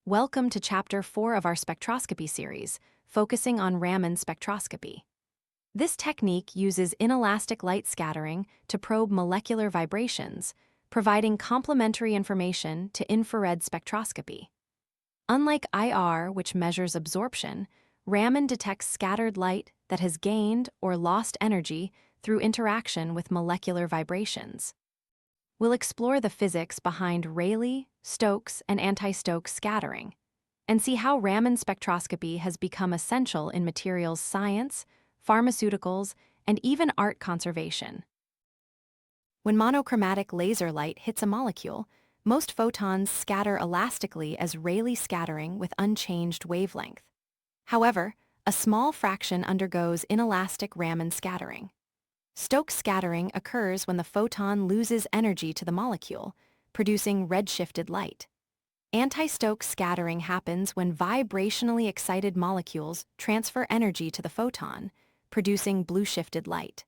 Welcome to Chapter 4 of our spectroscopy series, focusing on Raman spectroscopy. This technique uses inelastic light scattering to probe molecular vibrations, providing complementary information to infrared spectroscopy. Unlike IR, which measures absorption, Raman detects scattered light that has gained or lost energy through interaction with molecular vibrations. We'll explore the physics behind Rayleigh, Stokes, and anti-Stokes scattering, and see how Raman spectroscopy has become essential in materials science, pharmaceuticals, and even art conservation. When monochromatic laser light hits a molecule, most photons scatter elastically as Rayleigh scattering with unchanged wavelength. However, a small fraction undergoes inelastic Raman scattering. Stokes scattering occurs when the photon loses energy to the molecule, producing redshifted light. Anti-Stokes scattering happens when vibrationally excited molecules transfer energy to the photon, producing blue-shifted light.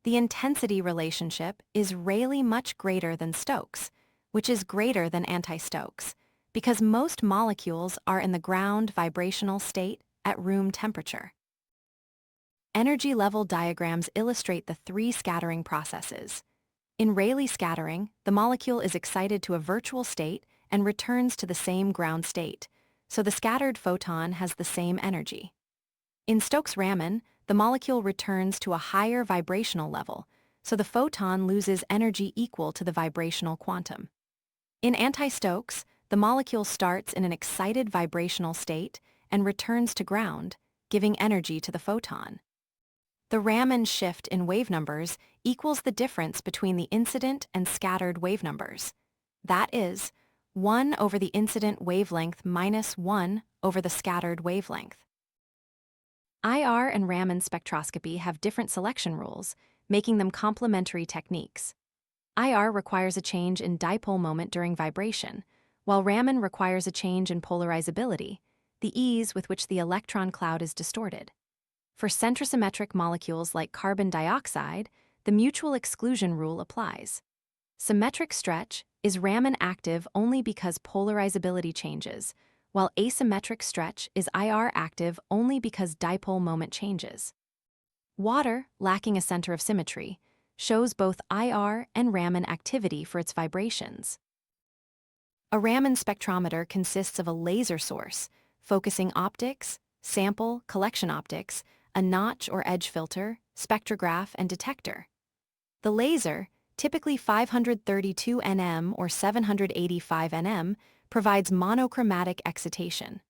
The intensity relationship is Rayleigh much greater than Stokes, which is greater than anti-Stokes, because most molecules are in the ground vibrational state at room temperature. Energy level diagrams illustrate the three scattering processes. In Rayleigh scattering, the molecule is excited to a virtual state and returns to the same ground state, so the scattered photon has the same energy. In Stokes-Raman, the molecule returns to a higher vibrational level, so the photon loses energy equal to the vibrational quantum. In anti-Stokes, the molecule starts in an excited vibrational state and returns to ground, giving energy to the photon. The Raman shift in wave numbers equals the difference between the incident and scattered wave numbers. That is, 1 over the incident wavelength minus 1 over the scattered wavelength. IR and Raman spectroscopy have different selection rules, making them complementary techniques. IR requires a change in dipole moment during vibration, while Raman requires a change in polarizability, the ease with which the electron cloud is distorted. For centrosymmetric molecules like carbon dioxide, the mutual exclusion rule applies. Symmetric stretch is Raman active only because polarizability changes, while asymmetric stretch is IR active only because dipole moment changes. Water, lacking a center of symmetry, shows both IR and Raman activity for its vibrations. A Raman spectrometer consists of a laser source, focusing optics, sample, collection optics, a notch or edge filter, spectrograph, and detector. The laser, typically 532 nm or 785 nm, provides monochromatic excitation.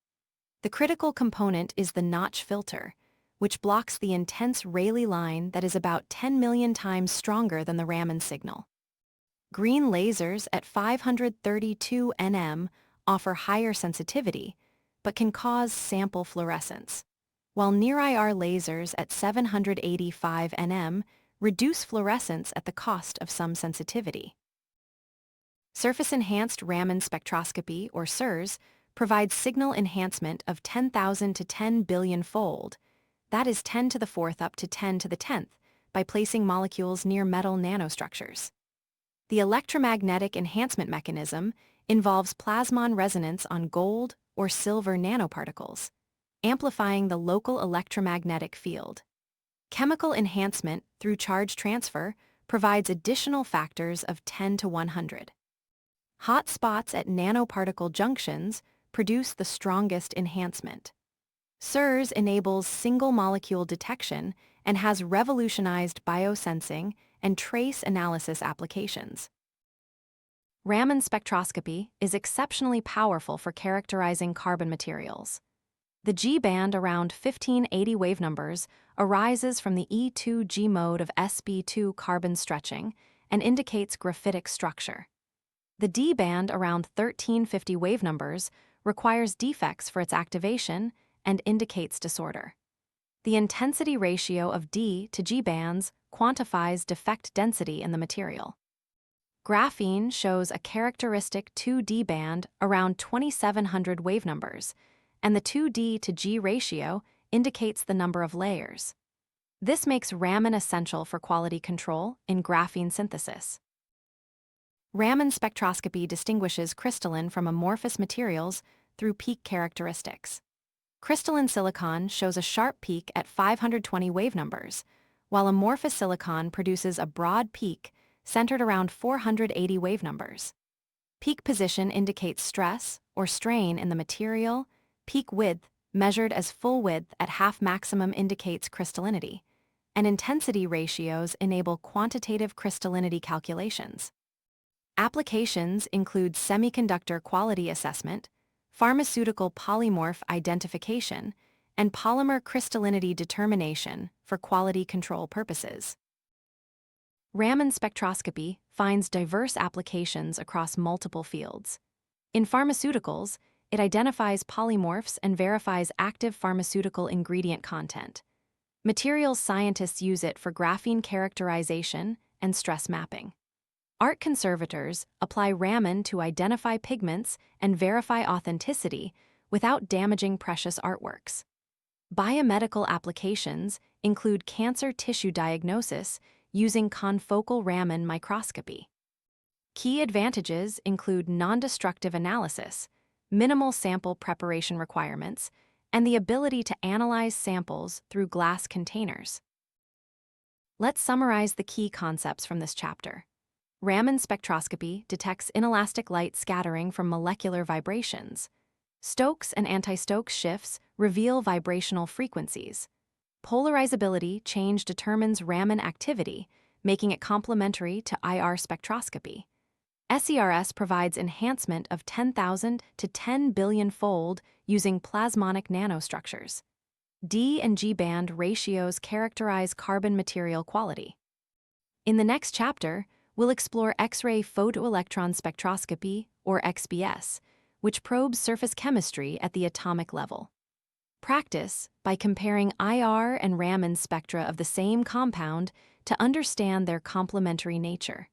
The critical component is the notch filter, which blocks the intense Rayleigh line that is about 10 million times stronger than the Raman signal. Green lasers at 532 nm offer higher sensitivity, but can cause sample fluorescence, while near-IR lasers at 785 nm reduce fluorescence at the cost of some sensitivity. Surface-enhanced Raman spectroscopy, or SERS, provides signal enhancement of 10,000 to 10 billion-fold, that is 10 to the 4th up to 10 to the 10th, by placing molecules near metal nanostructures. The electromagnetic enhancement mechanism involves plasmon resonance on gold or silver nanoparticles, amplifying the local electromagnetic field. Chemical enhancement through charge transfer provides additional factors of 10 to 100. Hot spots at nanoparticle junctions produce the strongest enhancement. SERS enables single-molecule detection and has revolutionized biosensing and trace analysis applications. Raman spectroscopy is exceptionally powerful for characterizing carbon materials. The G-band around 1580 wave numbers arises from the E2G mode of sp2 carbon stretching and indicates graphitic structure. The D-band around 1350 wave numbers requires defects for its activation and indicates disorder. The intensity ratio of D to G bands quantifies defect density in the material. Graphene shows a characteristic 2D band around 2700 wave numbers, and the 2D to G ratio indicates the number of layers. This makes Raman essential for quality control in graphene synthesis. Raman spectroscopy distinguishes crystalline from amorphous materials through peak characteristics. Crystalline silicon shows a sharp peak at 520 wave numbers, while amorphous silicon produces a broad peak centered around 480 wave numbers. Peak position indicates stress or strain in the material. Peak width, measured as full width at half maximum, indicates crystallinity, and intensity ratios enable quantitative crystallinity calculations. Applications include semiconductor quality assessment, pharmaceutical polymorph identification, and polymer crystallinity determination for quality control purposes. Raman spectroscopy finds diverse applications across multiple fields. In pharmaceuticals, it identifies polymorphs and verifies active pharmaceutical ingredient content. Materials scientists use it for graphene characterization and stress mapping. Art conservators apply Raman to identify pigments and verify authenticity without damaging precious artworks. Biomedical applications include cancer tissue diagnosis using confocal Raman microscopy. Key advantages include non-destructive analysis, minimal sample preparation requirements, and the ability to analyze samples through glass containers. Let's summarize the key concepts from this chapter. Raman spectroscopy detects inelastic light scattering from molecular vibrations. Stokes and anti-Stokes shifts reveal vibrational frequencies. Polarizability change determines Raman activity, making it complementary to IR spectroscopy. SERS provides enhancement of 10,000 to 10 billion-fold using plasmonic nanostructures. D and G band ratios characterize carbon material quality. In the next chapter, we'll explore X-ray photoelectron spectroscopy, or XPS, which probes surface chemistry at the atomic level. Practice by comparing IR and Raman spectra of the same compound to understand their complementary nature.